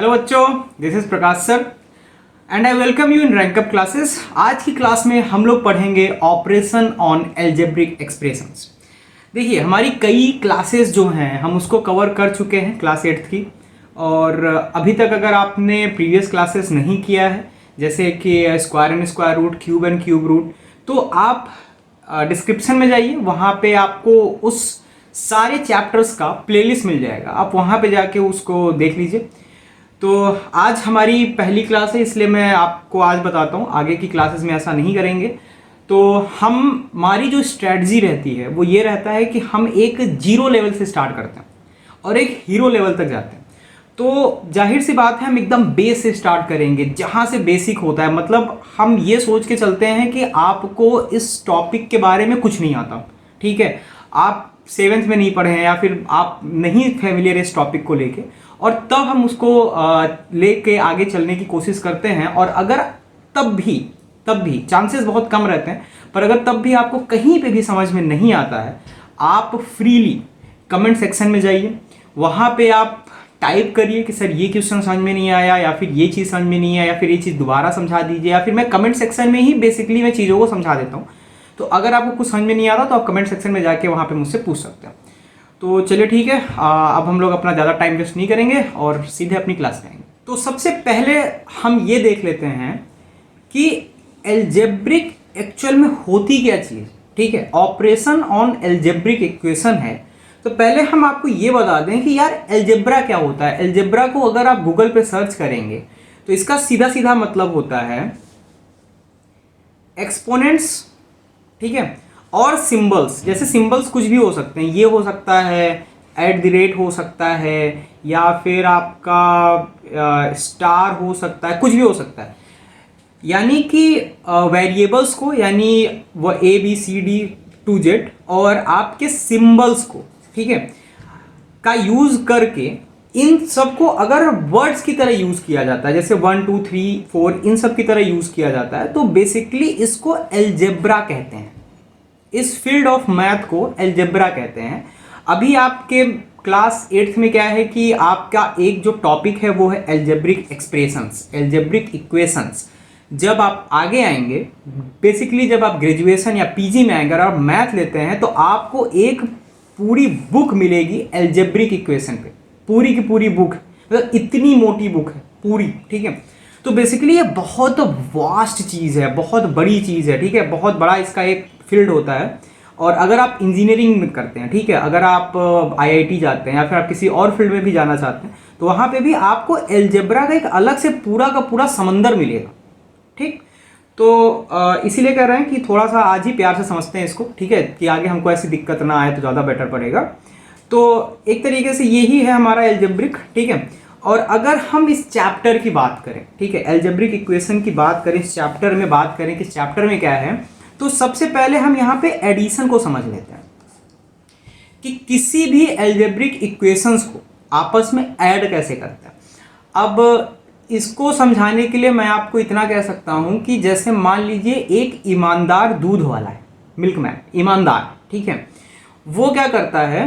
Hello बच्चों, this is Prakash sir and I welcome you in Rankup classes. आज की class में हम लोग पढ़ेंगे ऑपरेशन ऑन एल्जेब्रिक एक्सप्रेशंस। देखिए, हमारी कई क्लासेस जो हैं हम उसको कवर कर चुके हैं क्लास 8th की। और अभी तक अगर आपने प्रीवियस क्लासेस नहीं किया है, जैसे कि square and square root, cube and cube root, तो आप डिस्क्रिप्शन में जाइए, वहाँ पे आपको उस सारे चैप्टर्स का प्लेलिस्ट मिल जाएगा। आप वहाँ पे जाके उसको देख लीजिए। तो आज हमारी पहली क्लास है, इसलिए मैं आपको आज बताता हूँ, आगे की क्लासेस में ऐसा नहीं करेंगे। तो हमारी जो स्ट्रेटजी रहती है वो ये रहता है कि हम एक जीरो लेवल से स्टार्ट करते हैं और एक हीरो लेवल तक जाते हैं। तो जाहिर सी बात है, हम एकदम बेस से स्टार्ट करेंगे, जहाँ से बेसिक होता है। मतलब हम ये सोच के चलते हैं कि आपको इस टॉपिक के बारे में कुछ नहीं आता, ठीक है, आप 7th में नहीं पढ़े हैं या फिर आप नहीं फैमिलियर इस टॉपिक को लेके, और तब हम उसको लेके आगे चलने की कोशिश करते हैं। और अगर तब भी चांसेस बहुत कम रहते हैं, पर अगर तब भी आपको कहीं पे भी समझ में नहीं आता है, आप फ्रीली कमेंट सेक्शन में जाइए, वहाँ पे आप टाइप करिए कि सर ये क्वेश्चन समझ में नहीं आया, या फिर ये चीज़ समझ में नहीं आया, या फिर ये चीज़ दोबारा समझा दीजिए, या फिर मैं कमेंट सेक्शन में ही बेसिकली मैं चीज़ों को समझा देता हूँ। तो अगर आपको कुछ समझ में नहीं आता तो आप कमेंट सेक्शन में जाके वहाँ पे मुझसे पूछ सकते हैं। तो चलिए ठीक है, अब हम लोग अपना ज़्यादा टाइम वेस्ट नहीं करेंगे और सीधे अपनी क्लास में आएंगे। तो सबसे पहले हम ये देख लेते हैं कि एल्जेब्रिक एक्चुअल में होती क्या चीज़, ठीक है। ऑपरेशन ऑन एल्जेब्रिक इक्वेशन है। तो पहले हम आपको ये बता दें कि यार एल्जेब्रा क्या होता है। एल्जेब्रा को अगर आप गूगल पे सर्च करेंगे तो इसका सीधा सीधा मतलब होता है एक्सपोनेंट्स, ठीक है, और सिंबल्स। जैसे सिंबल्स कुछ भी हो सकते हैं, ये हो सकता है @ हो सकता है, या फिर आपका स्टार हो सकता है, कुछ भी हो सकता है। यानी कि वेरिएबल्स को, यानी वो ABCD to Z, और आपके सिंबल्स को, ठीक है, का यूज करके इन सबको अगर वर्ड्स की तरह यूज किया जाता है, जैसे 1 2 3 4 इन सब की तरह यूज किया जाता है, तो बेसिकली इसको एल्जेब्रा कहते हैं। इस फील्ड ऑफ मैथ को एल्जेब्रा कहते हैं। अभी आपके क्लास 8th में क्या है कि आपका एक जो टॉपिक है वो है एल्जेब्रिक एक्सप्रेशंस, एल्जेब्रिक इक्वेशंस। जब आप आगे आएंगे, बेसिकली जब आप ग्रेजुएशन या PG में आएंगे और आप मैथ लेते हैं, तो आपको एक पूरी बुक मिलेगी एल्जेब्रिक इक्वेशन पे, पूरी की पूरी बुक, मतलब इतनी मोटी बुक है पूरी, ठीक है। तो बेसिकली ये बहुत वास्ट चीज़ है, बहुत बड़ी चीज़ है, ठीक है, बहुत बड़ा इसका एक फील्ड होता है। और अगर आप इंजीनियरिंग में करते हैं, ठीक है, अगर आप IIT जाते हैं या फिर आप किसी और फील्ड में भी जाना चाहते हैं, तो वहाँ पे भी आपको एल्जेब्रा का एक अलग से पूरा का पूरा समंदर मिलेगा, ठीक। तो इसीलिए कह रहे हैं कि थोड़ा सा आज ही प्यार से समझते हैं इसको, ठीक है, कि आगे हमको ऐसी दिक्कत ना आए तो ज़्यादा बेटर पड़ेगा। तो एक तरीके से यही है हमारा एल्जेब्रिक, ठीक है। और अगर हम इस चैप्टर की बात करें, ठीक है, एल्जेब्रिक इक्वेशन की बात करें, इस चैप्टर में बात करें कि चैप्टर में क्या है, तो सबसे पहले हम यहाँ पे एडिशन को समझ लेते हैं कि किसी भी एल्जेब्रिक इक्वेशंस को आपस में ऐड कैसे करते हैं। अब इसको समझाने के लिए मैं आपको इतना कह सकता हूं कि जैसे मान लीजिए एक ईमानदार दूध वाला है, मिल्कमैन, ईमानदार, ठीक है, वो क्या करता है,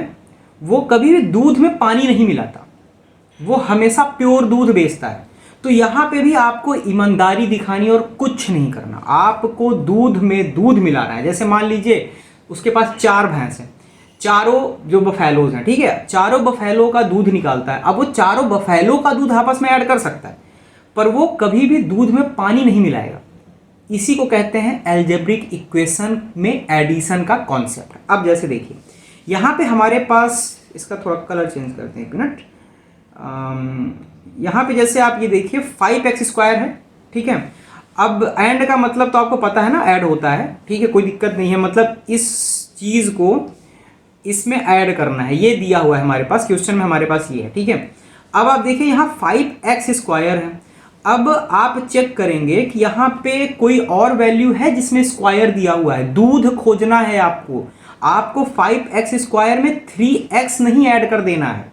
वो कभी भी दूध में पानी नहीं मिलाता, वो हमेशा प्योर दूध बेचता है। तो यहाँ पे भी आपको ईमानदारी दिखानी और कुछ नहीं करना, आपको दूध में दूध मिलाना है। जैसे मान लीजिए उसके पास 4 भैंस हैं, चारों जो बफेलोज हैं, ठीक है, चारों बफेलो का दूध निकालता है। अब वो चारों बफेलो का दूध आपस में ऐड कर सकता है, पर वो कभी भी दूध में पानी नहीं मिलाएगा। इसी को कहते हैं एल्जेब्रिक इक्वेशन में एडिशन का कॉन्सेप्ट। अब जैसे देखिए, यहाँ पे हमारे पास, इसका थोड़ा कलर चेंज करते हैं, एक मिनट। यहाँ पे जैसे आप ये देखिए 5x² है, ठीक है। अब एंड का मतलब तो आपको पता है ना, ऐड होता है, ठीक है, कोई दिक्कत नहीं है। मतलब इस चीज़ को इसमें ऐड करना है, ये दिया हुआ है हमारे पास, क्वेश्चन में हमारे पास ये है, ठीक है। अब आप देखिए यहाँ 5x² है। अब आप चेक करेंगे कि यहाँ पे कोई और वैल्यू है जिसमें स्क्वायर दिया हुआ है, दूध खोजना है आपको। आपको 5x² में 3x नहीं ऐड कर देना है,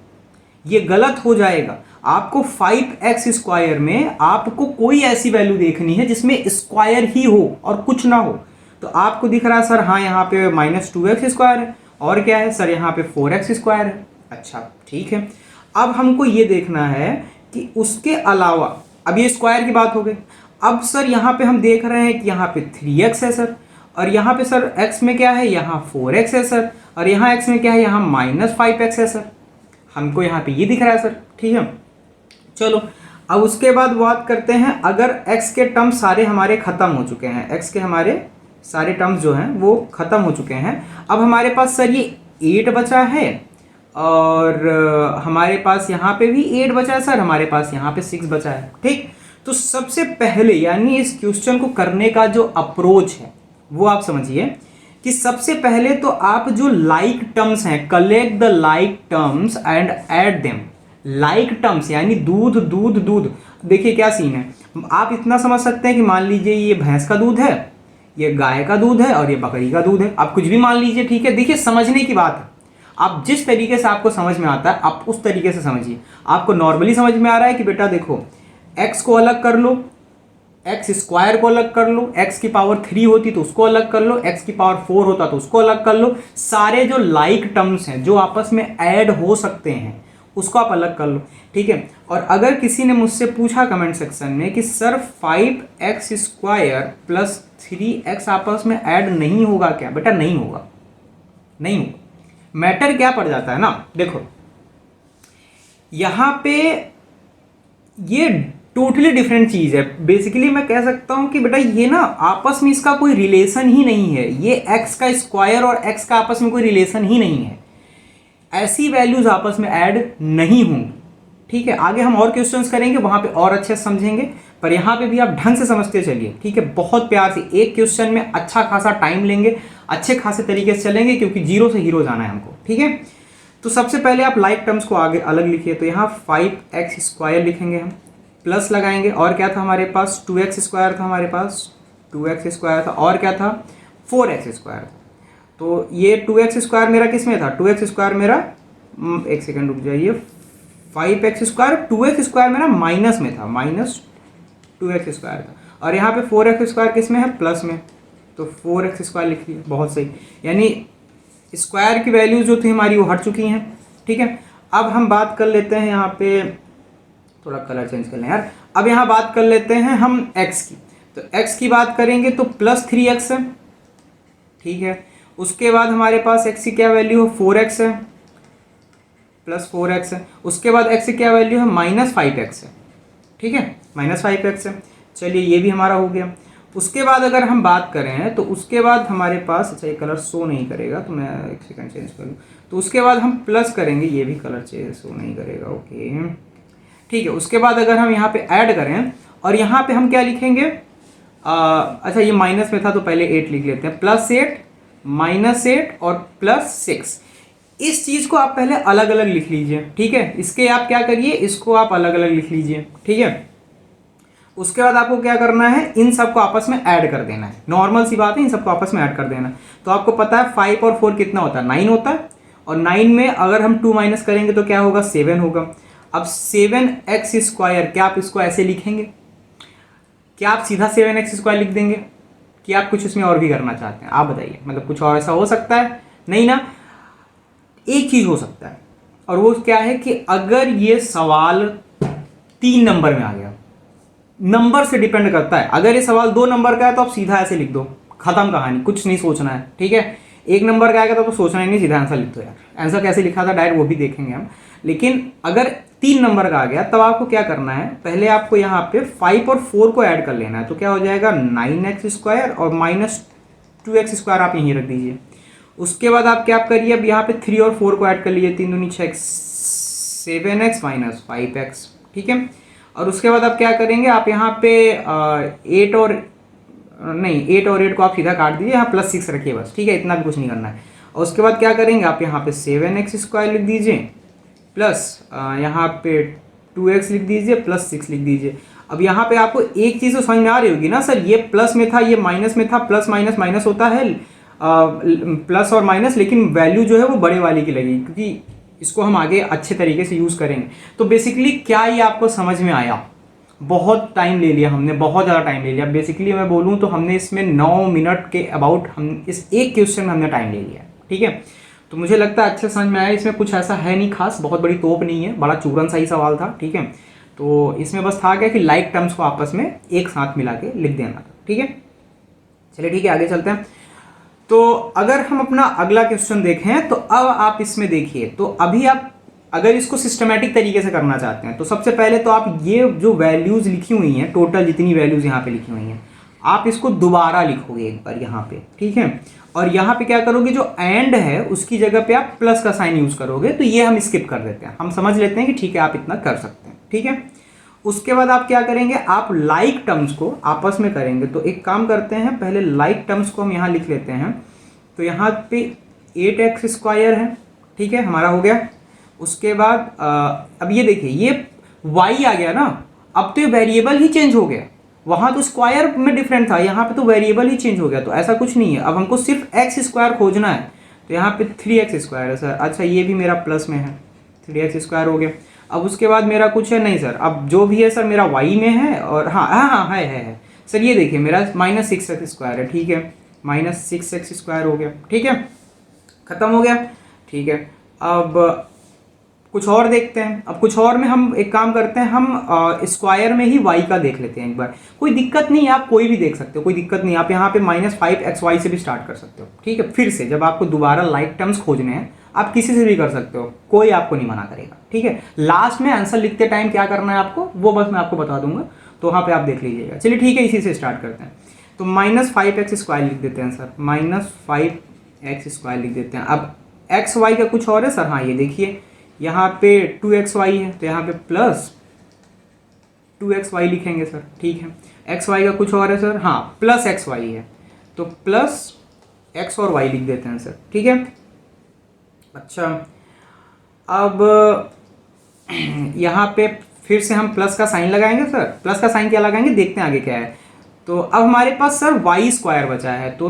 ये गलत हो जाएगा। आपको 5x² में आपको कोई ऐसी वैल्यू देखनी है जिसमें स्क्वायर ही हो और कुछ ना हो। तो आपको दिख रहा है सर, हाँ यहाँ पे -2x² है, और क्या है सर, यहाँ पे 4x² है। अच्छा ठीक है, अब हमको ये देखना है कि उसके अलावा, अब ये स्क्वायर की बात हो गई। अब सर यहाँ पे हम देख रहे हैं कि यहाँ पे 3x है सर, और यहाँ पे सर x में क्या है, यहाँ 4x है सर, और यहाँ x में क्या है, यहाँ -5x है सर। हमको यहाँ पे ये दिख रहा है सर, ठीक है। चलो अब उसके बाद बात करते हैं, अगर x के टर्म्स सारे हमारे ख़त्म हो चुके हैं, x के हमारे सारे टर्म्स जो हैं वो ख़त्म हो चुके हैं। अब हमारे पास सर ये 8 बचा है, और हमारे पास यहाँ पे भी 8 बचा है सर, हमारे पास यहाँ पे 6 बचा है, ठीक। तो सबसे पहले यानी इस क्वेश्चन को करने का जो अप्रोच है वो आप समझिए कि सबसे पहले तो आप जो लाइक टर्म्स हैं, collect the like terms and add them. Like terms यानी दूध दूध दूध, देखिए क्या सीन है, आप इतना समझ सकते हैं कि मान लीजिए ये भैंस का दूध है, ये गाय का दूध है, और ये बकरी का दूध है, आप कुछ भी मान लीजिए, ठीक है। देखिए समझने की बात है, आप जिस तरीके से आपको समझ में आता है आप उस तरीके से समझिए। आपको नॉर्मली समझ में आ रहा है कि बेटा देखो x को अलग कर लो, एक्स स्क्वायर को अलग कर लो, x की पावर 3 होती तो उसको अलग कर लो, x की पावर 4 होता तो उसको अलग कर लो। सारे जो लाइक टर्म्स हैं जो आपस में ऐड हो सकते हैं उसको आप अलग कर लो, ठीक है। और अगर किसी ने मुझसे पूछा कमेंट सेक्शन में कि sir 5x square plus 3x आपस में ऐड नहीं होगा क्या, बेटा नहीं होगा, नहीं होगा। मैटर क्या पड़ जाता है ना, देखो यहाँ पे ये टोटली डिफरेंट चीज़ है। बेसिकली मैं कह सकता हूँ कि बेटा ये ना आपस में इसका कोई रिलेशन ही नहीं है, ये x का स्क्वायर और x का आपस में कोई रिलेशन ही नहीं है, ऐसी वैल्यूज आपस में ऐड नहीं होंगी, ठीक है। आगे हम और क्वेश्चंस करेंगे वहाँ पे और अच्छे से समझेंगे, पर यहाँ पे भी आप ढंग से समझते चलिए, ठीक है। बहुत प्यार से एक क्वेश्चन में अच्छा खासा टाइम लेंगे, अच्छे खासे तरीके से चलेंगे, क्योंकि जीरो से हीरो जाना है हमको, ठीक है। तो सबसे पहले आप लाइक टर्म्स को आगे अलग लिखिए, तो यहाँ 5x स्क्वायर लिखेंगे हम, प्लस लगाएंगे, और क्या था हमारे पास 2x स्क्वायर था, हमारे पास 2x स्क्वायर था, और क्या था 4x स्क्वायर था। तो ये 2x स्क्वायर मेरा किस में था, 2x स्क्वायर मेरा, एक सेकंड रुक जाइए, 5x स्क्वायर 2x स्क्वायर मेरा माइनस में था, -2x स्क्वायर था, और यहाँ पे 4x स्क्वायर किस में है, प्लस में, तो 4x स्क्वायर लिख लिया, बहुत सही। यानी स्क्वायर की वैल्यूज जो थी हमारी वो हट चुकी हैं, ठीक है। अब हम बात कर लेते हैं यहाँ पे, थोड़ा कलर चेंज कर लें यार। अब यहाँ बात कर लेते हैं हम x की, तो x की बात करेंगे तो +3x है, ठीक है। उसके बाद हमारे पास x की क्या वैल्यू है, 4x है, +4x है। उसके बाद x की क्या वैल्यू है, -5x है, ठीक है, -5x है। चलिए ये भी हमारा हो गया। उसके बाद अगर हम बात करें तो उसके बाद हमारे पास, अच्छा ये कलर शो नहीं करेगा तो मैं एक सेकंड चेंज कर लूँ, तो उसके बाद हम प्लस करेंगे, ये भी कलर शो नहीं करेगा, ओके ठीक है। उसके बाद अगर हम यहाँ पे ऐड करें, और यहाँ पे हम क्या लिखेंगे, अच्छा ये माइनस में था तो पहले 8 लिख लेते हैं, +8 -8 और +6। इस चीज़ को आप पहले अलग अलग लिख लीजिए, ठीक है। इसके आप क्या करिए, इसको आप अलग अलग लिख लीजिए, ठीक है। उसके बाद आपको क्या करना है, इन सबको आपस में ऐड कर देना है, नॉर्मल सी बात है, इन सबको आपस में ऐड कर देना है। तो आपको पता है 5 और 4 कितना होता है, 9 होता है, और 9 में अगर हम 2 माइनस करेंगे तो क्या होगा, 7 होगा। अब 7x स्क्वायर, क्या आप इसको ऐसे लिखेंगे, क्या आप सीधा 7x स्क्वायर लिख देंगे, कि आप कुछ इसमें और भी करना चाहते हैं, आप बताइए, मतलब कुछ और ऐसा हो सकता है, नहीं ना। एक चीज़ हो सकता है, और वो क्या है कि अगर ये सवाल 3 नंबर में आ गया, नंबर से डिपेंड करता है। अगर ये सवाल 2 नंबर का है तो आप सीधा ऐसे लिख दो, खत्म कहानी, कुछ नहीं सोचना है, ठीक है। 1 नंबर का आएगा तो सोचना ही नहीं, सीधा आंसर लिख दो यार। आंसर कैसे लिखा था डायरेक्ट वो भी देखेंगे हम, लेकिन अगर 3 नंबर का आ गया तब आपको क्या करना है, पहले आपको यहाँ पे 5 और 4 को ऐड कर लेना है, तो क्या हो जाएगा 9x स्क्वायर और -2x स्क्वायर आप यहीं रख दीजिए। उसके बाद आप क्या करिए, अब यहाँ पे 3 और 4 को ऐड कर लीजिए, 3 दूनी 6, 7x -5x, ठीक है। और उसके बाद आप क्या करेंगे, आप यहाँ पे 8 और 8 को आप सीधा काट दीजिए, यहाँ +6 रखिए बस, ठीक है, इतना भी कुछ नहीं करना है। और उसके बाद क्या करेंगे, आप यहाँ पे 7x स्क्वायर लिख दीजिए, प्लस यहाँ पे 2x लिख दीजिए, +6 लिख दीजिए। अब यहाँ पे आपको एक चीज़ तो समझ में आ रही होगी ना सर, ये प्लस में था, ये माइनस में था, प्लस माइनस माइनस होता है, प्लस और माइनस, लेकिन वैल्यू जो है वो बड़े वाली की लगेगी, क्योंकि इसको हम आगे अच्छे तरीके से यूज़ करेंगे। तो बेसिकली क्या ये आपको समझ में आया, बहुत टाइम ले लिया हमने, बहुत ज़्यादा टाइम ले लिया। बेसिकली मैं बोलूँ तो हमने इसमें 9 मिनट के अबाउट हम इस एक क्वेश्चन में हमने टाइम ले लिया, ठीक है। तो मुझे लगता है अच्छे समझ में आया, इसमें कुछ ऐसा है नहीं खास, बहुत बड़ी तोप नहीं है, बड़ा चूरन सा ही सवाल था, ठीक है। तो इसमें बस था क्या कि लाइक टर्म्स को आपस में एक साथ मिला के लिख देना था, ठीक है। चलिए ठीक है, आगे चलते हैं। तो अगर हम अपना अगला क्वेश्चन देखें तो अब आप इसमें देखिए, तो अभी आप अगर इसको सिस्टमेटिक तरीके से करना चाहते हैं तो सबसे पहले तो आप ये जो वैल्यूज लिखी हुई हैं, टोटल जितनी वैल्यूज यहाँ पे लिखी हुई हैं, आप इसको दोबारा लिखोगे एक बार यहाँ पे, ठीक है। और यहाँ पे क्या करोगे, जो एंड है उसकी जगह पे आप प्लस का साइन यूज करोगे। तो ये हम स्किप कर देते हैं, हम समझ लेते हैं कि ठीक है आप इतना कर सकते हैं, ठीक है। उसके बाद आप क्या करेंगे, आप लाइक टर्म्स को आपस में करेंगे। तो एक काम करते हैं, पहले लाइक टर्म्स को हम यहाँ लिख लेते हैं। तो यहाँ पे 8x² है, ठीक है, हमारा हो गया। उसके बाद अब ये देखिए, ये y आ गया ना, अब तो ये वेरिएबल ही चेंज हो गया। वहां तो स्क्वायर में डिफरेंट था, यहाँ पे तो वेरिएबल ही चेंज हो गया। तो ऐसा कुछ नहीं है, अब हमको सिर्फ x² खोजना है। तो यहाँ पे 3x² है सर। अच्छा, ये भी मेरा प्लस में है, 3x² हो गया। अब उसके बाद मेरा कुछ है नहीं सर, अब जो भी है सर मेरा y में है। और हाँ हाँ हाँ है सर, ये देखिए मेरा -6x² है, ठीक है, -6x² हो गया, ठीक है, खत्म हो गया, ठीक है। अब कुछ और देखते हैं। अब कुछ और में हम एक काम करते हैं, हम स्क्वायर में ही y का देख लेते हैं एक बार। कोई दिक्कत नहीं है, आप कोई भी देख सकते हो, कोई दिक्कत नहीं। आप यहाँ पे -5xy से भी स्टार्ट कर सकते हो, ठीक है। फिर से जब आपको दोबारा लाइक टर्म्स खोजने हैं, आप किसी से भी कर सकते हो, कोई आपको नहीं मना करेगा, ठीक है। लास्ट में आंसर लिखते टाइम क्या करना है आपको, वो बस मैं आपको बता दूंगा, तो वहाँ पे आप देख लीजिएगा। चलिए ठीक है, इसी से स्टार्ट करते हैं। तो -5x² लिख देते हैं सर, -5x² लिख देते हैं। अब xy का कुछ और है सर, हाँ ये देखिए, यहाँ पे 2xy है, तो यहाँ पे +2xy लिखेंगे सर, ठीक है। xy का कुछ और है सर, हाँ +xy है, तो +x और y लिख देते हैं सर, ठीक है। अच्छा, अब यहाँ पे फिर से हम प्लस का साइन लगाएंगे सर। प्लस का साइन क्या लगाएंगे, देखते हैं आगे क्या है। तो अब हमारे पास सर y² बचा है, तो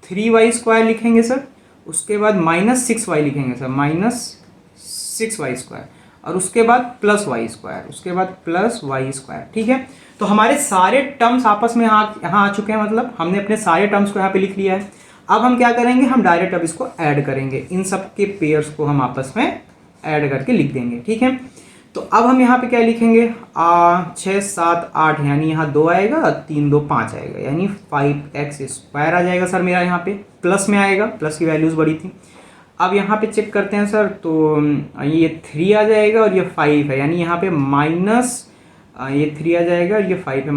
3y² लिखेंगे सर। उसके बाद -6y लिखेंगे सर, -6y², और उसके बाद +y², उसके बाद +y², ठीक है। तो हमारे सारे टर्म्स आपस में यहाँ आ चुके हैं, मतलब हमने अपने सारे टर्म्स को यहाँ पे लिख लिया है। अब हम क्या करेंगे, हम डायरेक्ट अब इसको ऐड करेंगे, इन सब के पेयर्स को हम आपस में ऐड करके लिख देंगे, ठीक है। तो अब हम यहाँ पे क्या लिखेंगे, 6 7 8, यानी यहाँ 2 आएगा, 3 2 5 आएगा, यानी 5x² आ जाएगा सर मेरा। यहाँ पे प्लस में आएगा, प्लस की वैल्यूज बड़ी थी। अब यहाँ पे चेक करते हैं सर, तो ये 3 आ जाएगा और ये 5 है, यानी यहाँ पे ये 3 आ जाएगा और ये 5 है,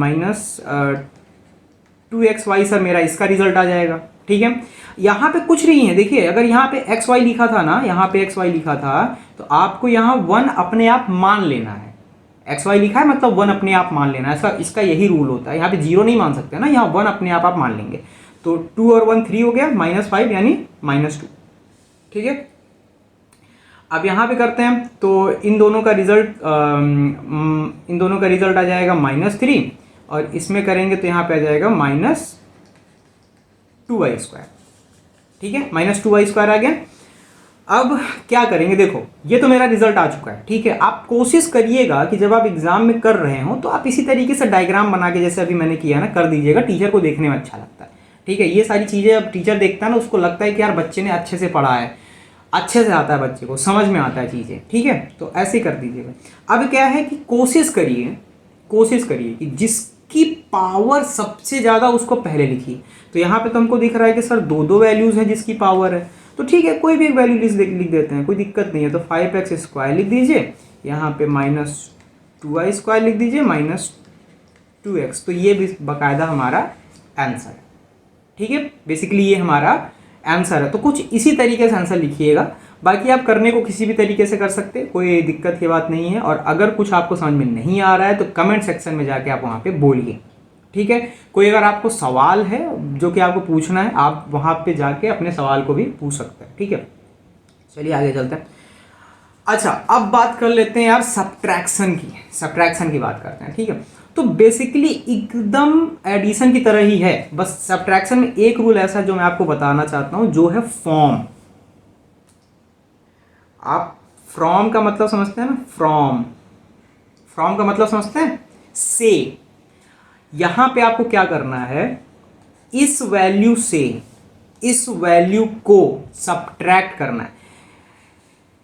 -2xy सर मेरा इसका रिजल्ट आ जाएगा, ठीक है। यहाँ पे कुछ नहीं है, देखिए अगर यहाँ पे xy लिखा था ना, यहाँ पे xy लिखा था, तो आपको यहाँ 1 अपने आप मान लेना है। xy लिखा है मतलब 1 अपने आप मान लेना है, ऐसा इसका यही रूल होता है। यहाँ पे 0 नहीं मान सकते ना, यहाँ 1 अपने आप मान लेंगे। तो 2 और 1 3 हो गया, -5 यानी -2, ठीक है। अब यहाँ पे करते हैं, तो इन दोनों का रिजल्ट आ जाएगा -3, और इसमें करेंगे तो यहाँ पे आ जाएगा -2y², ठीक है, -2y² आ गया। अब क्या करेंगे, देखो ये तो मेरा रिजल्ट आ चुका है, ठीक है। आप कोशिश करिएगा कि जब आप एग्जाम में कर रहे हो तो आप इसी तरीके से डायग्राम बना के, जैसे अभी मैंने किया ना, कर दीजिएगा। टीचर को देखने में अच्छा लगता है, ठीक है। ये सारी चीज़ें अब टीचर देखता है ना, उसको लगता है कि यार बच्चे ने अच्छे से पढ़ा है, अच्छे से आता है, बच्चे को समझ में आता है चीज़ें, ठीक है। तो ऐसे कर दीजिएगा। अब क्या है कि कोशिश करिए कि जिसकी पावर सबसे ज़्यादा उसको पहले लिखिए। तो यहाँ पे तो हमको दिख रहा है कि सर 2 वैल्यूज़ हैं जिसकी पावर है, तो ठीक है कोई भी एक वैल्यू लिख देते हैं, कोई दिक्कत नहीं है। तो 5x² लिख दीजिए, यहाँ पे -2y² लिख दीजिए, -2x। तो ये भी बाकायदा हमारा आंसर है, ठीक है। बेसिकली ये हमारा आंसर है। तो कुछ इसी तरीके से आंसर लिखिएगा, बाकी आप करने को किसी भी तरीके से कर सकते, कोई दिक्कत की बात नहीं है। और अगर कुछ आपको समझ में नहीं आ रहा है तो कमेंट सेक्शन में जाके आप वहाँ पे बोलिए, ठीक है। कोई अगर आपको सवाल है जो कि आपको पूछना है, आप वहाँ पे जाके अपने सवाल को भी पूछ सकते हैं, ठीक है। चलिए आगे चलते हैं। अच्छा, अब बात कर लेते हैं यार सब्ट्रैक्शन की बात करते हैं, ठीक है। तो बेसिकली एकदम एडिशन की तरह ही है, बस सब्ट्रैक्शन में एक रूल ऐसा जो मैं आपको बताना चाहता हूं, जो है फ्रॉम। आप फ्रॉम का मतलब समझते हैं ना, फ्रॉम का मतलब समझते हैं, से। यहां पे आपको क्या करना है, इस वैल्यू से इस वैल्यू को सब्ट्रैक्ट करना है।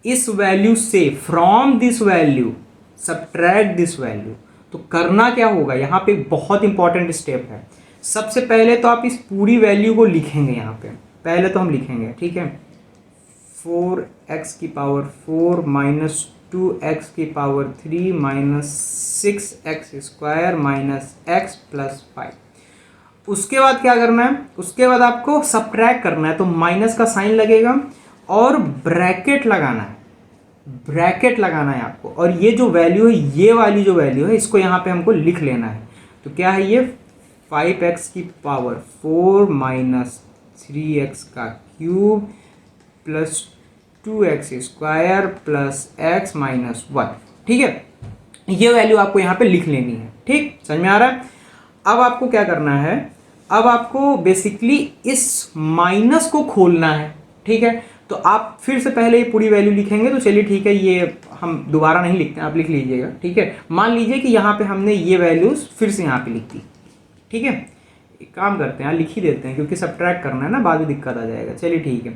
इस वैल्यू से, from this value subtract this value. तो करना क्या होगा, यहाँ पे बहुत इंपॉर्टेंट स्टेप है। सबसे पहले तो आप इस पूरी वैल्यू को लिखेंगे, यहाँ पे पहले तो हम लिखेंगे, ठीक है, 4x⁴ minus 2x⁴ minus 6x² minus x plus 5। उसके बाद क्या करना है, उसके बाद आपको सब्ट्रैक्ट करना है, तो माइनस का साइन लगेगा और ब्रैकेट लगाना है, ब्रैकेट लगाना है आपको। और ये जो वैल्यू है, ये वाली जो वैल्यू है, इसको यहाँ पे हमको लिख लेना है। तो क्या है ये 5x⁴ minus 3x³ plus 2x² plus x minus 1। ठीक है, ये वैल्यू आपको यहाँ पे लिख लेनी है। ठीक, समझ में आ रहा है? अब आपको क्या करना है, अब आपको बेसिकली इस माइनस को खोलना है। ठीक है, तो आप फिर से पहले ये पूरी वैल्यू लिखेंगे, तो चलिए ठीक है, ये हम दोबारा नहीं लिखते हैं, आप लिख लीजिएगा। ठीक है, मान लीजिए कि यहाँ पे हमने ये वैल्यूज फिर से यहाँ पे लिख दी। ठीक है, एक काम करते हैं, यहाँ लिख ही देते हैं, क्योंकि सब्ट्रैक्ट करना है ना, बाद में दिक्कत आ जाएगा। चलिए ठीक है,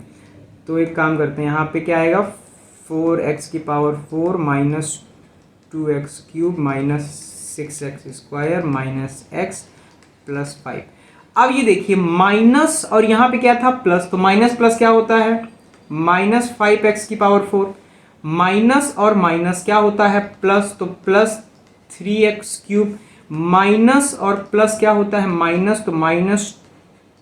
तो एक काम करते हैं, यहाँ पे क्या आएगा 4x⁴ minus 2x³ minus 6x² minus x plus 5। अब ये देखिए माइनस और यहाँ पे क्या था प्लस, तो माइनस प्लस क्या होता है, माइनस 5x⁴ माइनस और माइनस क्या होता है प्लस, तो प्लस 3x³ माइनस और प्लस क्या होता है माइनस, तो माइनस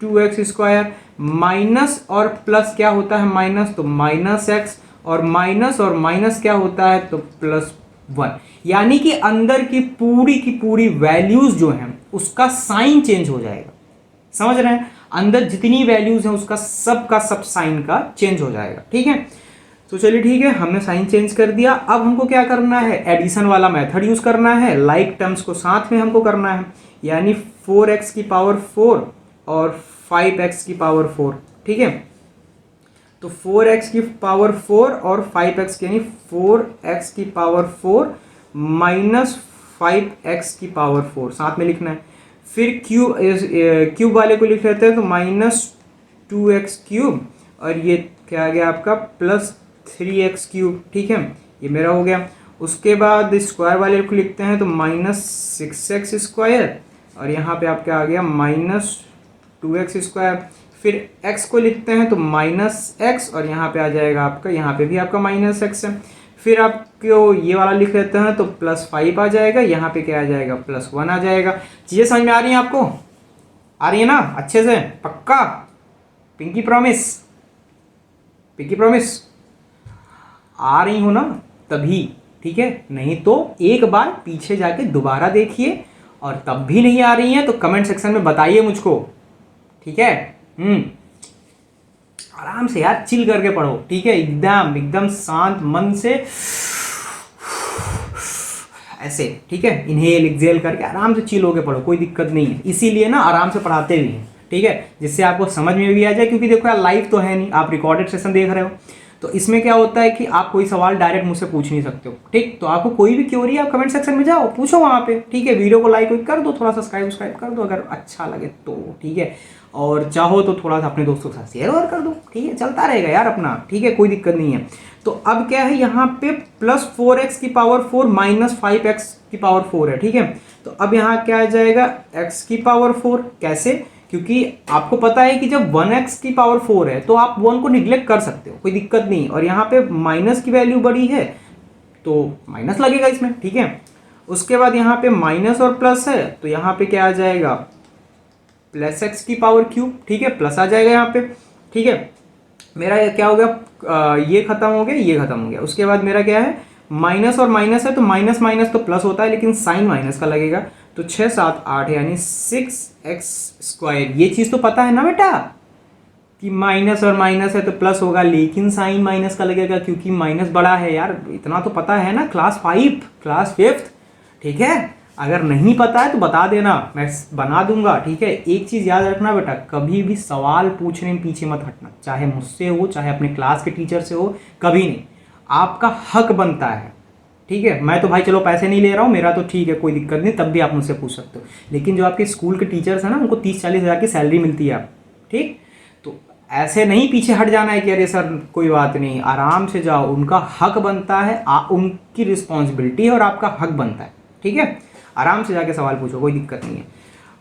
2x² माइनस और प्लस क्या होता है माइनस, तो माइनस x और माइनस क्या होता है, तो प्लस 1। यानी कि अंदर की पूरी वैल्यूज जो हैं उसका साइन चेंज हो जाएगा। समझ रहे हैं? अंदर जितनी वैल्यूज हैं उसका सब साइन का चेंज हो जाएगा। ठीक है, तो चलिए ठीक है, हमने साइन चेंज कर दिया। अब हमको क्या करना है, एडिशन वाला मेथड यूज करना है, लाइक टर्म्स को साथ में हमको करना है, यानी 4x⁴ और 5x⁴। ठीक है, तो 4x⁴ और 5x यानी 4x⁴ माइनस 5x⁴ साथ में लिखना है। फिर क्यूब वाले को लिख लेते हैं, तो माइनस 2x³ और ये क्या आ गया आपका प्लस 3x³। ठीक है, ये मेरा हो गया। उसके बाद स्क्वायर वाले को लिखते हैं, तो माइनस 6x² और यहाँ पे आपका आ गया माइनस 2x²। फिर x को लिखते हैं, तो माइनस x और यहाँ पे आ जाएगा आपका, यहाँ पे भी आपका माइनस x है। फिर आपको ये वाला लिख लेते हैं, तो प्लस 5 आ जाएगा, यहाँ पे क्या आ जाएगा प्लस 1 आ जाएगा। चीज़ें समझ में आ रही हैं आपको? आ रही है ना अच्छे से? पक्का? Pinky promise? पिंकी प्रॉमिस आ रही हो ना तभी? ठीक है, नहीं तो एक बार पीछे जाके दोबारा देखिए, और तब भी नहीं आ रही है तो कमेंट सेक्शन में बताइए मुझको। ठीक है, आराम से यार, चिल करके पढ़ो। ठीक है, एकदम शांत मन से ऐसे। ठीक है, इनहेल एक्सहेल करके आराम से चिल होके पढ़ो, कोई दिक्कत नहीं है। इसीलिए ना आराम से पढ़ाते भी हैं। ठीक है, जिससे आपको समझ में भी आ जाए, क्योंकि देखो यार लाइव तो है नहीं, आप रिकॉर्डेड सेशन देख रहे हो, तो इसमें क्या होता है कि आप कोई सवाल डायरेक्ट मुझसे पूछ नहीं सकते हो। ठीक, तो आपको कोई भी क्वेरी आप कमेंट सेक्शन में जाओ, पूछो वहाँ पे। ठीक है, वीडियो को लाइक कर दो, थोड़ा सब्सक्राइब कर दो अगर अच्छा लगे तो। ठीक है, और चाहो तो थोड़ा सा अपने दोस्तों के साथ शेयर और कर दो। ठीक है, चलता रहेगा यार अपना। ठीक है, कोई दिक्कत नहीं है। तो अब क्या है, यहाँ पे प्लस 4x⁴ माइनस 5x⁴ है। ठीक है, तो अब यहाँ क्या आ जाएगा x⁴ कैसे, क्योंकि आपको पता है कि जब 1x⁴ है तो आप 1 को निग्लेक्ट कर सकते हो, कोई दिक्कत नहीं। और यहाँ पे माइनस की वैल्यू बड़ी है तो माइनस लगेगा इसमें। ठीक है, उसके बाद यहाँ पे माइनस और प्लस है, तो यहाँ पे क्या आ जाएगा प्लस x⁴। ठीक है, प्लस आ जाएगा यहाँ पे। ठीक है, मेरा क्या हो गया, ये खत्म हो गया, ये खत्म हो गया। उसके बाद मेरा क्या है, माइनस और माइनस है, तो माइनस माइनस तो प्लस होता है, लेकिन साइन माइनस का लगेगा। तो 6 7 8 यानी 6x²। ये चीज़ तो पता है ना बेटा कि माइनस और माइनस है तो प्लस होगा, लेकिन साइन माइनस का लगेगा क्योंकि माइनस बड़ा है यार, इतना तो पता है ना, क्लास 5 क्लास 5। ठीक है, अगर नहीं पता है तो बता देना, मैं बना दूंगा। ठीक है, एक चीज़ याद रखना बेटा, कभी भी सवाल पूछने में पीछे मत हटना, चाहे मुझसे हो चाहे अपने क्लास के टीचर से हो, कभी नहीं। आपका हक बनता है। ठीक है, मैं तो भाई चलो पैसे नहीं ले रहा हूँ, मेरा तो ठीक है, कोई दिक्कत नहीं, तब भी आप मुझसे पूछ सकते हो। लेकिन जो आपके स्कूल के टीचर्स हैं ना, उनको 30-40 हज़ार की सैलरी मिलती है। आप ठीक, तो ऐसे नहीं पीछे हट जाना है कि अरे सर कोई बात नहीं, आराम से जाओ, उनका हक बनता है, उनकी रिस्पॉन्सिबिलिटी है और आपका हक बनता है, ठीक है। आराम से जाके सवाल पूछो, कोई दिक्कत नहीं है।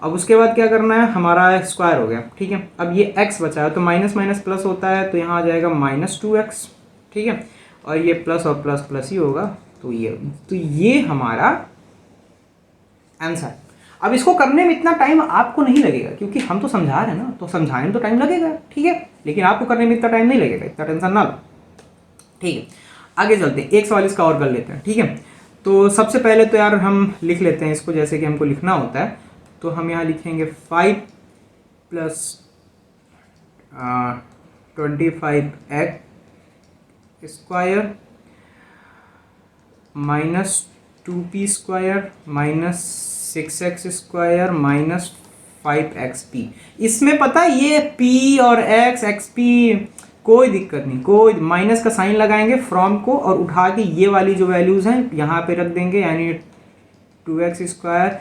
अब उसके बाद क्या करना है, हमारा स्क्वायर हो गया, ठीक है। अब ये x बचा है तो माइनस माइनस प्लस होता है, तो यहाँ आ जाएगा -2x, ठीक है। और ये प्लस और प्लस प्लस ही होगा, तो ये हमारा आंसर। अब इसको करने में इतना टाइम आपको नहीं लगेगा क्योंकि हम तो समझा रहे हैं ना, तो समझाने में तो टाइम लगेगा, ठीक है, लेकिन आपको करने में इतना टाइम नहीं लगेगा, इतना टेंशन ना लो, ठीक है। आगे चलते हैं, एक सवाल इसका और कर लेते हैं, ठीक है। तो सबसे पहले तो यार हम लिख लेते हैं इसको जैसे कि हमको लिखना होता है। तो हम यहाँ लिखेंगे 5 + 25x² -2p² -6x² -5xp। इसमें पता है ये p और x xp कोई दिक्कत नहीं, कोई माइनस का साइन लगाएंगे फ्रॉम को और उठा के ये वाली जो वैल्यूज हैं यहाँ पे रख देंगे, यानी 2x²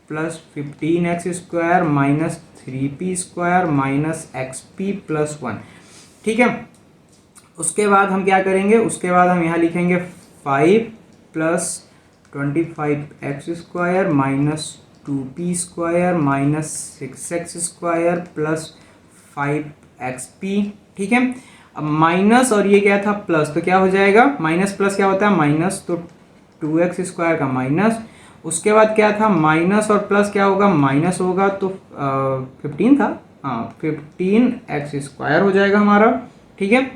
+ 15x² -3p² -xp + 1, ठीक है। उसके बाद हम क्या करेंगे, उसके बाद हम यहाँ लिखेंगे 5 + 25x² -2p² -6x² + 5xp, ठीक है। अब माइनस और ये क्या था प्लस, तो क्या हो जाएगा, माइनस प्लस क्या होता है माइनस, तो 2x² का माइनस, उसके बाद क्या था माइनस और प्लस क्या होगा, माइनस होगा, तो 15 था, हाँ 15x² हो जाएगा हमारा, ठीक है।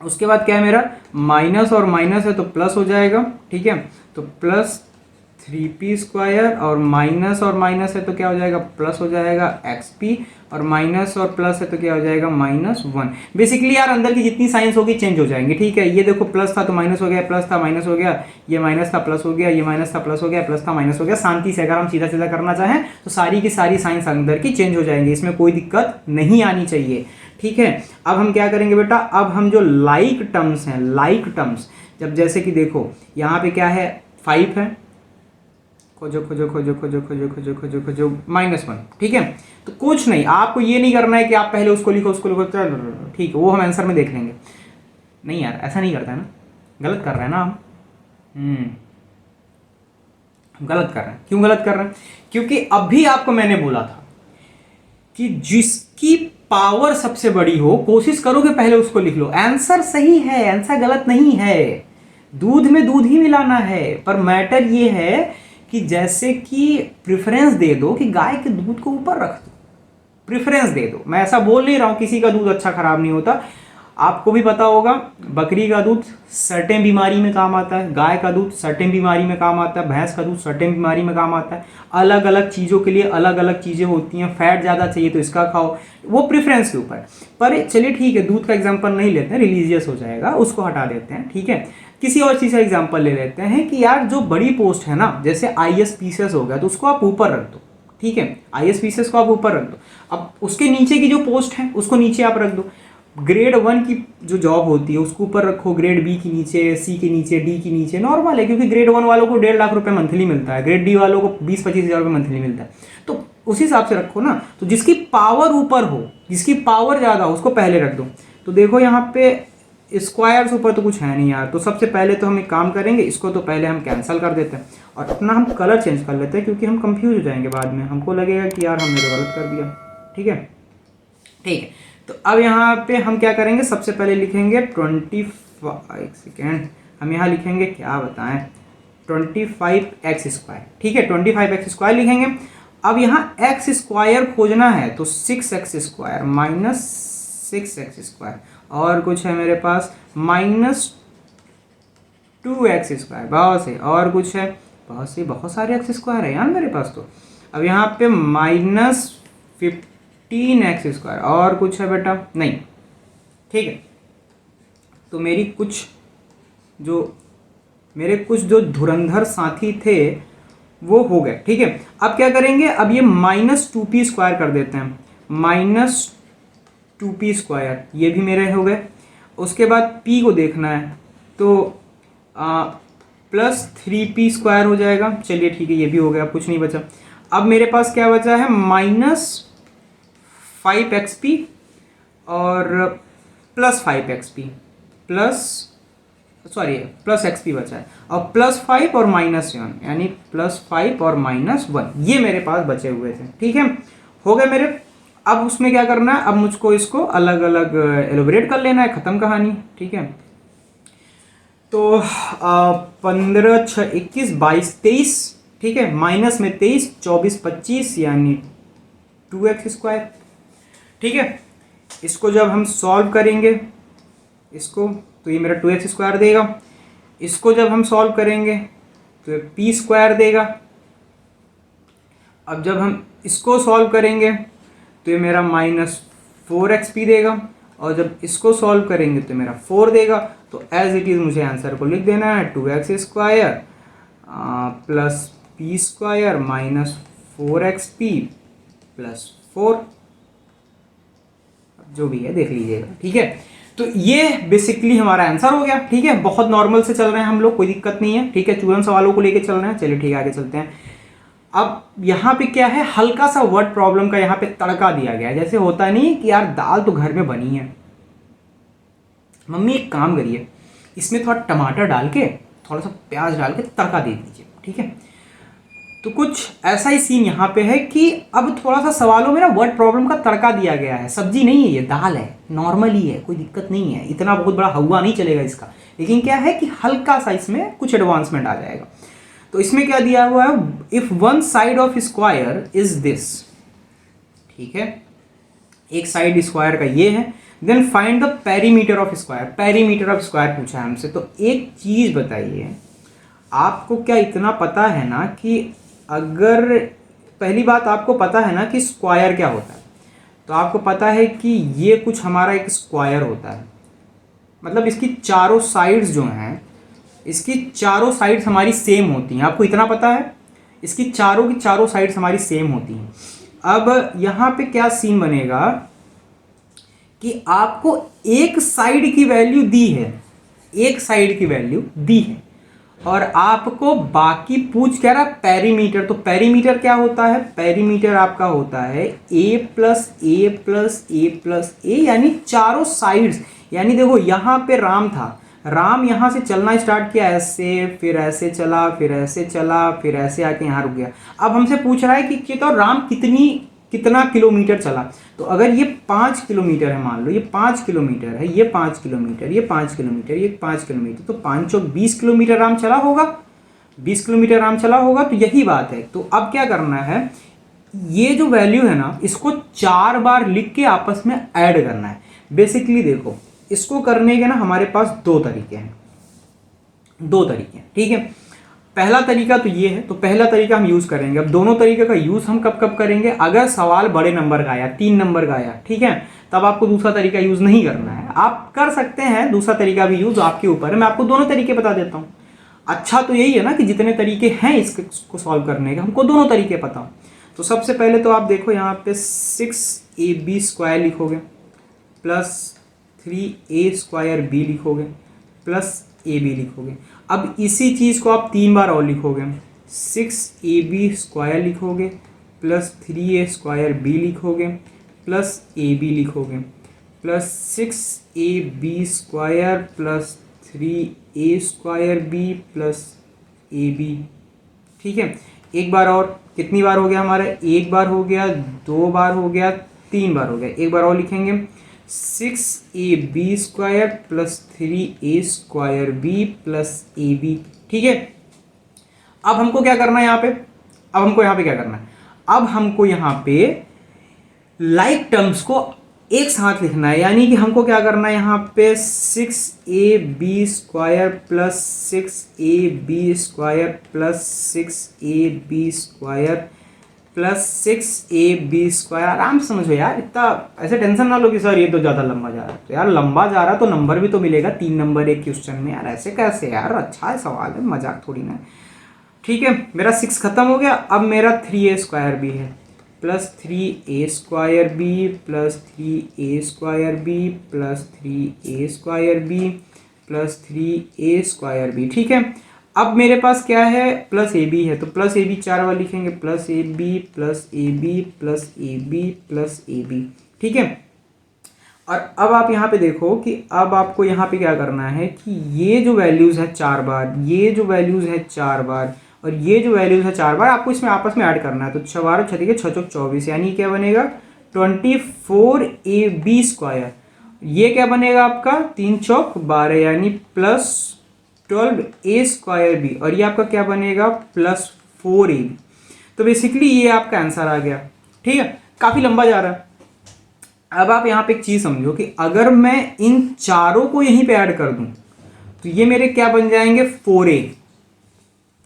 उसके बाद क्या है मेरा, माइनस और माइनस है तो प्लस हो जाएगा, ठीक है। तो +3p² और माइनस है तो क्या हो जाएगा, प्लस हो जाएगा xp, और माइनस और प्लस है तो क्या हो जाएगा -1। बेसिकली यार अंदर की जितनी साइंस होगी चेंज हो जाएंगे, ठीक है। ये देखो प्लस था तो माइनस हो गया, प्लस था माइनस हो गया, ये माइनस था प्लस हो गया, ये माइनस था प्लस हो गया, प्लस था माइनस हो गया। शांति से अगर हम सीधा सीधा करना चाहें तो सारी की सारी साइंस अंदर की चेंज हो जाएंगी, इसमें कोई दिक्कत नहीं आनी चाहिए, ठीक है। अब हम क्या करेंगे बेटा, अब हम जो लाइक टर्म्स हैं, लाइक टर्म्स, जब जैसे कि देखो यहाँ पे क्या है 5 है, खोजो खोजो खोजो खोजो खोजो खोजो खोजो खोजो -1, ठीक है। तो कुछ नहीं, आपको ये नहीं करना है कि आप पहले उसको लिखो उसको लिखो, ठीक है, वो हम आंसर में देख लेंगे। नहीं यार ऐसा नहीं करता है ना, गलत कर रहे हैं ना हम, गलत कर रहे हैं। क्यों गलत कर रहे हैं, क्योंकि अभी आपको मैंने बोला था कि जिसकी पावर सबसे बड़ी हो कोशिश करो कि पहले उसको लिख लो। आंसर सही है, आंसर गलत नहीं है, दूध में दूध ही मिलाना है, पर मैटर ये है कि जैसे कि प्रेफरेंस दे दो कि गाय के दूध को ऊपर रख दो, प्रेफरेंस दे दो। मैं ऐसा बोल नहीं रहा हूं किसी का दूध अच्छा खराब नहीं होता, आपको भी पता होगा बकरी का दूध सर्टेन बीमारी में काम आता है, गाय का दूध सर्टेन बीमारी में काम आता है, भैंस का दूध सर्टेन बीमारी में काम आता है। अलग अलग चीज़ों के लिए अलग अलग चीज़ें होती हैं, फैट ज़्यादा चाहिए तो इसका खाओ, वो प्रेफरेंस के ऊपर। पर चलिए ठीक है, दूध का एग्जाम्पल नहीं लेते हैं, रिलीजियस हो जाएगा, उसको हटा देते हैं, ठीक है। किसी और चीज़ का एग्जाम्पल ले लेते हैं कि यार जो बड़ी पोस्ट है ना, जैसे ISPCS हो गया तो उसको आप ऊपर रख दो, ठीक है, ISPCS को आप ऊपर रख दो। अब उसके नीचे की जो पोस्ट है उसको नीचे आप रख दो। ग्रेड 1 की जो जॉब होती है उसको ऊपर रखो, ग्रेड B की नीचे, C के नीचे, D की नीचे, नॉर्मल है क्योंकि ग्रेड 1 वालों को 1.5 लाख रुपए मंथली मिलता है, ग्रेड D वालों को 20-25 हज़ार रुपये मंथली मिलता है, तो उस हिसाब से रखो ना। तो जिसकी पावर ऊपर हो, जिसकी पावर ज़्यादा हो उसको पहले रख दो। तो देखो यहाँ पे स्क्वायर्स ऊपर तो कुछ है नहीं यार, तो सबसे पहले तो हम एक काम करेंगे, इसको तो पहले हम कैंसिल कर देते हैं और अपना हम कलर चेंज कर लेते हैं क्योंकि हम कंफ्यूज हो जाएंगे बाद में, हमको लगेगा कि यार हमने तो गलत कर दिया, ठीक है, ठीक है। तो अब यहाँ पे हम क्या करेंगे, सबसे पहले लिखेंगे 25, एक सेकेंड, हम यहाँ लिखेंगे क्या बताएं 25x², ठीक है, 25x² लिखेंगे। अब यहाँ x² खोजना है तो 6x² -6x², और कुछ है मेरे पास -2x², बहुत से, और कुछ है बहुत से, बहुत सारे x² है यार मेरे पास तो। अब यहाँ पे -15x², और कुछ है बेटा नहीं, ठीक है। तो मेरे कुछ जो धुरंधर साथी थे वो हो गए, ठीक है। अब क्या करेंगे, अब ये -2p² कर देते हैं, -2p², ये भी मेरे हो गए। उसके बाद p को देखना है तो +3p² हो जाएगा, चलिए ठीक है, ये भी हो गया, कुछ नहीं बचा। अब मेरे पास क्या बचा है, -5xp और प्लस 5xp प्लस एक्सपी बचा है, और +5 और -1 यानी +5 और -1 ये मेरे पास बचे हुए थे। ठीक है, हो गए मेरे। अब उसमें क्या करना है, अब मुझको इसको अलग अलग एलोबरेट कर लेना है, ख़त्म कहानी। ठीक है, तो 15 6 21 22 23, ठीक है, माइनस में 23 24 25 यानी 2x²। ठीक है, इसको जब हम सॉल्व करेंगे इसको, तो ये मेरा 2x² देगा। इसको जब हम सॉल्व करेंगे तो ये p² देगा। अब जब हम इसको सॉल्व करेंगे तो ये मेरा -4xp देगा, और जब इसको सॉल्व करेंगे तो मेरा 4 देगा। तो एज इट इज़ मुझे आंसर को लिख देना है 2x² plus p² minus 4xp plus 4, जो भी है देख लीजिएगा। ठीक है, तो ये बेसिकली हमारा आंसर हो गया। ठीक है, बहुत नॉर्मल से चल रहे हैं हम लोग, कोई दिक्कत नहीं है। ठीक है, चूरन सवालों को लेके चल रहे हैं। चलिए ठीक है, आगे चलते हैं। अब यहाँ पे क्या है, हल्का सा वर्ड प्रॉब्लम का यहाँ पे तड़का दिया गया है। जैसे होता नहीं कि यार दाल तो घर में बनी है, मम्मी एक काम करिए इसमें थोड़ा टमाटर डाल के थोड़ा सा प्याज डाल के तड़का दे दीजिए। ठीक है, तो कुछ ऐसा ही सीन यहाँ पे है कि अब थोड़ा सा सवालों में ना वर्ड प्रॉब्लम का तड़का दिया गया है। सब्जी नहीं है, ये दाल है, नॉर्मल ही है, कोई दिक्कत नहीं है, इतना बहुत बड़ा हवा नहीं चलेगा इसका। लेकिन क्या है कि हल्का सा इसमें कुछ एडवांसमेंट आ जाएगा। तो इसमें क्या दिया हुआ है, if one side of square is this, ठीक है, एक साइड स्क्वायर का ये है, then find the perimeter of square. Perimeter of square पूछा है हमसे। तो एक चीज बताइए, आपको क्या इतना पता है ना कि अगर पहली बात आपको पता है ना कि स्क्वायर क्या होता है, तो आपको पता है कि ये कुछ हमारा एक स्क्वायर होता है, मतलब इसकी चारों साइड्स जो हैं, इसकी चारों साइड्स हमारी सेम होती हैं। आपको इतना पता है, इसकी चारों की चारों साइड्स हमारी सेम होती हैं। अब यहाँ पे क्या सीन बनेगा कि आपको एक साइड की वैल्यू दी है, एक साइड की वैल्यू दी है, और आपको बाकी पूछ क्या रहा, पेरीमीटर। तो पेरीमीटर क्या होता है, पेरीमीटर आपका होता है a plus a plus a plus a, यानी चारों साइड्स। यानी देखो यहाँ पे राम था, राम यहाँ से चलना स्टार्ट किया ऐसे, फिर ऐसे चला, फिर ऐसे चला, फिर ऐसे आके यहाँ रुक गया। अब हमसे पूछ रहा है कि तो राम कितना किलोमीटर चला। तो अगर ये 5 किलोमीटर है, मान लो ये 5 किलोमीटर है, ये 5 किलोमीटर, ये 5 किलोमीटर, ये 5 किलोमीटर, तो 5 चौक 20 किलोमीटर राम चला होगा, 20 किलोमीटर राम चला होगा। तो यही बात है। तो अब क्या करना है, ये जो वैल्यू है ना, इसको 4 बार लिख के आपस में ऐड करना है। बेसिकली देखो, इसको करने के ना हमारे पास दो तरीके हैं, ठीक है। पहला तरीका तो ये है, तो पहला तरीका हम यूज़ करेंगे। अब दोनों तरीके का यूज़ हम कब कब करेंगे, अगर सवाल बड़े नंबर का आया, 3 नंबर का आया, ठीक है, तब आपको दूसरा तरीका यूज़ नहीं करना है। आप कर सकते हैं दूसरा तरीका भी यूज़, आपके ऊपर है। मैं आपको दोनों तरीके बता देता हूँ। अच्छा तो यही है ना कि जितने तरीके हैं इसको सॉल्व करने के, हमको दोनों तरीके पता हो। तो सबसे पहले तो आप देखो यहाँ पे 6ab² लिखोगे, प्लस 3a² लिखोगे, प्लस ab लिखोगे। अब इसी चीज़ को आप 3 बार और लिखोगे, 6ab² लिखोगे, प्लस 3a² लिखोगे, प्लस ab लिखोगे, plus 6ab² plus 3a² plus ab। ठीक है, एक बार और, कितनी बार हो गया हमारा, एक बार हो गया, 2 बार हो गया, 3 बार हो गया। एक बार और लिखेंगे, 6ab² plus 3a² plus ab। ठीक है, अब हमको क्या करना है यहाँ पे, अब हमको यहाँ पे क्या करना है, अब हमको यहाँ पे लाइक टर्म्स को एक साथ लिखना है। यानी कि हमको क्या करना है, यहाँ पे 6ab² plus 6ab² plus 6ab² plus 6ab²। आराम से समझो यार, इतना ऐसे टेंशन ना लो कि सर ये तो ज़्यादा लंबा जा रहा है। तो यार लंबा जा रहा है तो नंबर भी तो मिलेगा, 3 नंबर एक क्वेश्चन में। यार ऐसे कैसे यार, अच्छा है सवाल है, मजाक थोड़ी ना है। ठीक है, मेरा 6 खत्म हो गया। अब मेरा 3a² भी है, plus 3a² plus 3a² plus 3a² plus 3a²। ठीक है, अब मेरे पास क्या है, प्लस ab है, तो प्लस ab 4 बार लिखेंगे, plus ab plus ab plus ab plus ab। ठीक है, और अब आप यहाँ पे देखो कि अब आपको यहाँ पे क्या करना है कि ये जो वैल्यूज़ है 4 बार, ये जो वैल्यूज़ है 4 बार और ये जो वैल्यूज़ है 4 बार आपको इसमें आपस में ऐड करना है। तो 6 बारह 6 छः चौक 24, यानी क्या बनेगा 24ab²। ये क्या बनेगा आपका 3 चौक 12 यानी प्लस 12a²b, और ये आपका क्या बनेगा प्लस 4ab। तो बेसिकली ये आपका आंसर आ गया। ठीक है, काफ़ी लंबा जा रहा है। अब आप यहाँ पे एक चीज़ समझो कि अगर मैं इन चारों को यहीं पे ऐड कर दूं तो ये मेरे क्या बन जाएंगे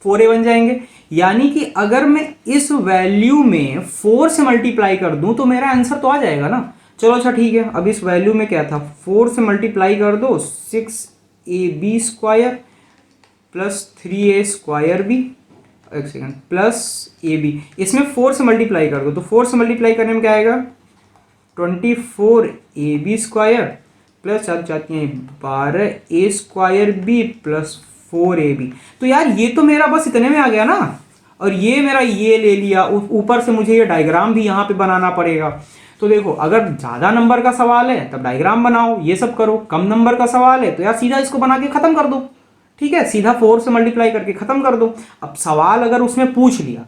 4a बन जाएंगे। यानी कि अगर मैं इस वैल्यू में 4 से मल्टीप्लाई कर दूं तो मेरा आंसर तो आ जाएगा ना। चलो अच्छा ठीक है, अब इस वैल्यू में क्या था 4 से मल्टीप्लाई कर दो 6ab² प्लस 3a²b, एक सेकेंड, प्लस ab, इसमें 4 से मल्टीप्लाई कर दो तो 4 से मल्टीप्लाई करने में क्या आएगा 24ab² प्लस आप जाती हैं 12a²b प्लस 4ab। तो यार ये तो मेरा बस इतने में आ गया ना, और ये मेरा ये ले लिया, ऊपर से मुझे ये डायग्राम भी यहाँ पे बनाना पड़ेगा। तो देखो अगर ज़्यादा नंबर का सवाल है तब डायग्राम बनाओ, ये सब करो। कम नंबर का सवाल है तो यार सीधा इसको बना के ख़त्म कर दो। ठीक है, सीधा 4 से मल्टीप्लाई करके ख़त्म कर दो। अब सवाल अगर उसमें पूछ लिया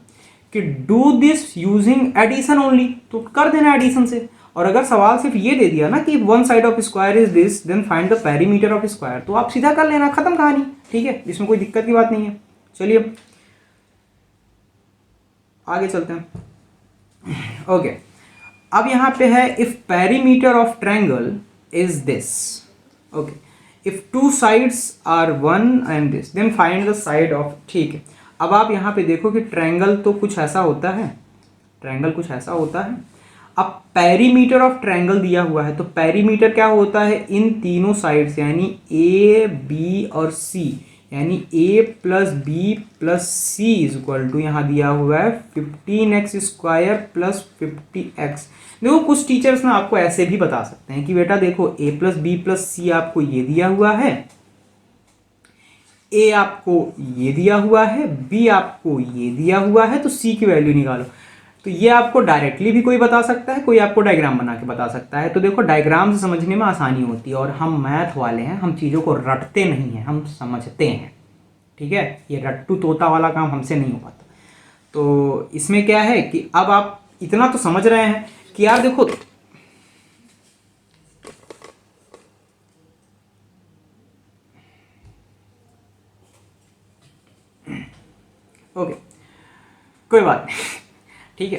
कि do this using addition only तो कर देना एडिशन से। और अगर सवाल सिर्फ ये दे दिया ना कि one side of square is this then find the perimeter of square, तो आप सीधा कर लेना, खत्म कहानी। ठीक है, इसमें कोई दिक्कत की बात नहीं है। चलिए आगे चलते हैं। ओके, अब यहाँ पे है if perimeter of triangle is this. Okay, if two sides are 1 and this then find the side of. ठीक है, अब आप यहाँ पे देखो कि ट्रायंगल तो कुछ ऐसा होता है, ट्रायंगल कुछ ऐसा होता है। अब पेरीमीटर ऑफ ट्रायंगल दिया हुआ है तो पेरीमीटर क्या होता है इन तीनों साइड्स यानी ए बी और सी, यानी a plus B plus C is equal to यहाँ दिया हुआ है 15x² प्लस 50x। देखो कुछ टीचर्स ना आपको ऐसे भी बता सकते हैं कि बेटा देखो a प्लस बी प्लस सी आपको ये दिया हुआ है, a आपको ये दिया हुआ है, b आपको ये दिया हुआ है, तो c की वैल्यू निकालो। तो ये आपको डायरेक्टली भी कोई बता सकता है, कोई आपको डायग्राम बना के बता सकता है। तो देखो डायग्राम से समझने में आसानी होती है, और हम मैथ वाले हैं, हम चीज़ों को रटते नहीं हैं, हम समझते हैं। ठीक है, ये रट्टू तोता वाला काम हमसे नहीं हो पाता। तो इसमें क्या है कि अब आप इतना तो समझ रहे हैं कि यार देखो ओके कोई बात नहीं। ठीक है,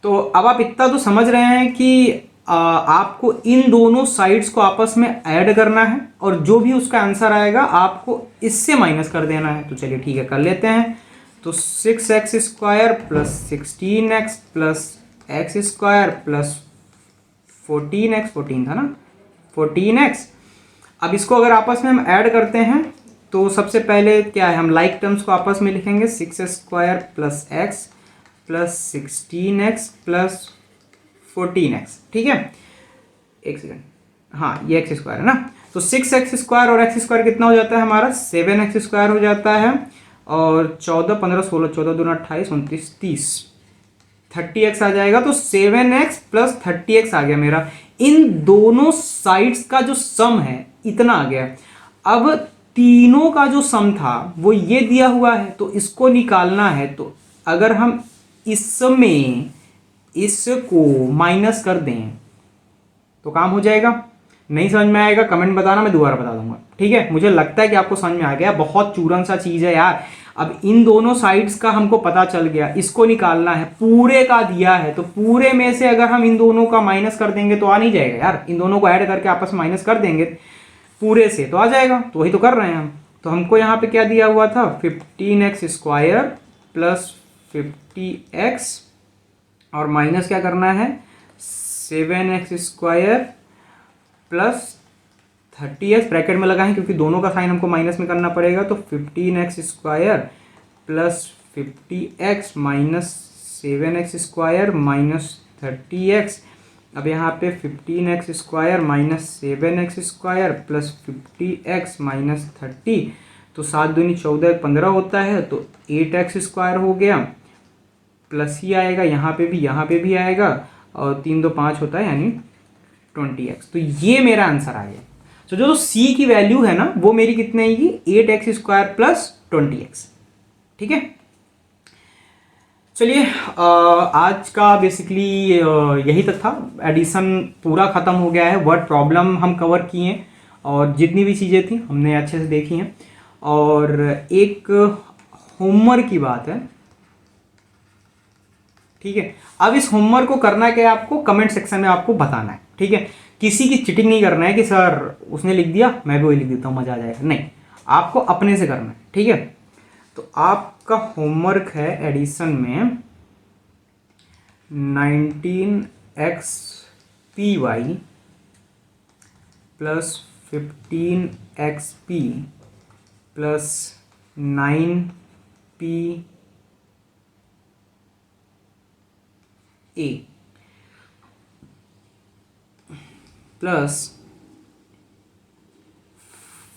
तो अब आप इतना तो समझ रहे हैं कि आपको इन दोनों साइड्स को आपस में ऐड करना है, और जो भी उसका आंसर आएगा आपको इससे माइनस कर देना है। तो चलिए ठीक है, कर लेते हैं। तो 6x² plus 16x plus x² plus 14x, 14 था ना 14x। अब इसको अगर आपस में हम ऐड करते हैं तो सबसे पहले क्या है, हम लाइक टर्म्स को आपस में लिखेंगे 6x² plus x plus 16x plus 14x। ठीक है, एक सेकेंड, हाँ ये x² है ना। तो 6x² और x² कितना हो जाता है हमारा 7x² हो जाता है, और 14 15 16 14 दूना 28 29 30 30x आ जाएगा। तो 7x प्लस 30x आ गया मेरा। इन दोनों साइड्स का जो सम है इतना आ गया। अब तीनों का जो सम था वो ये दिया हुआ है, तो इसको निकालना है। तो अगर हम इसमें इसको माइनस कर दें तो काम हो जाएगा। नहीं समझ में आएगा कमेंट बताना, मैं दोबारा बता दूंगा। ठीक है, मुझे लगता है कि आपको समझ में आ गया, बहुत चूरन सा चीज़ है यार। अब इन दोनों साइड्स का हमको पता चल गया, इसको निकालना है, पूरे का दिया है, तो पूरे में से अगर हम इन दोनों का माइनस कर देंगे तो आ नहीं जाएगा यार। इन दोनों को ऐड करके आपस में माइनस कर देंगे पूरे से तो आ जाएगा, तो वही तो कर रहे हैं हम। तो हमको यहाँ पे क्या दिया हुआ था 15x² प्लस 50x, और माइनस क्या करना है 7x² प्लस 30x, ब्रैकेट में लगाएं क्योंकि दोनों का साइन हमको माइनस में करना पड़ेगा। तो 15x² plus 50x minus 7x² minus 30x। अब यहाँ पे 15x² minus 7x² plus 50x minus 30, तो 7 दूनी 14 15 होता है, तो 8x² हो गया, प्लस ही आएगा यहाँ पे भी आएगा, और 3 2 5 होता है यानी 20x। तो ये मेरा आंसर आ गया। तो जो सी की वैल्यू है ना वो मेरी कितनी आएगी, 8x² प्लस 20x। ठीक है, चलिए आज का बेसिकली यही तक था। एडिशन पूरा ख़त्म हो गया है, वर्ड प्रॉब्लम हम कवर किए हैं और जितनी भी चीज़ें थी हमने अच्छे से देखी हैं। और एक होमवर्क की बात है, ठीक है। अब इस होमवर्क को करना क्या है, आपको कमेंट सेक्शन में आपको बताना है, ठीक है। किसी की चीटिंग नहीं करना है कि सर उसने लिख दिया मैं भी वही लिख देता हूँ मजा आ जाएगा, नहीं, आपको अपने से करना है, ठीक है। तो आपका होमवर्क है एडिशन में 19xpy plus 15xp plus 9p a plus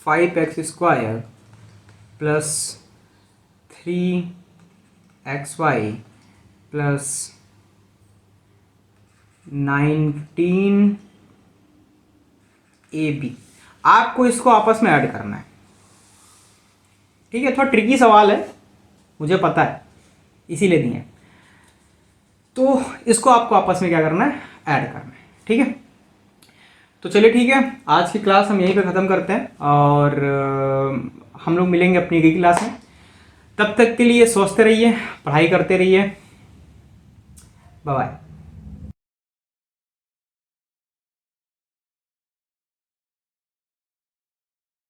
5x² plus 3xy plus 19ab। आपको इसको आपस में ऐड करना है, ठीक है। थोड़ा ट्रिकी सवाल है मुझे पता है, इसीलिए दिए हैं। तो इसको आपको आपस में क्या करना है, ऐड करना है, ठीक है। तो चलिए ठीक है, आज की क्लास हम यहीं पे ख़त्म करते हैं और हम लोग मिलेंगे अपनी अगली क्लास में। तब तक के लिए स्वस्थ रहिए, पढ़ाई करते रहिए, बाय बाय।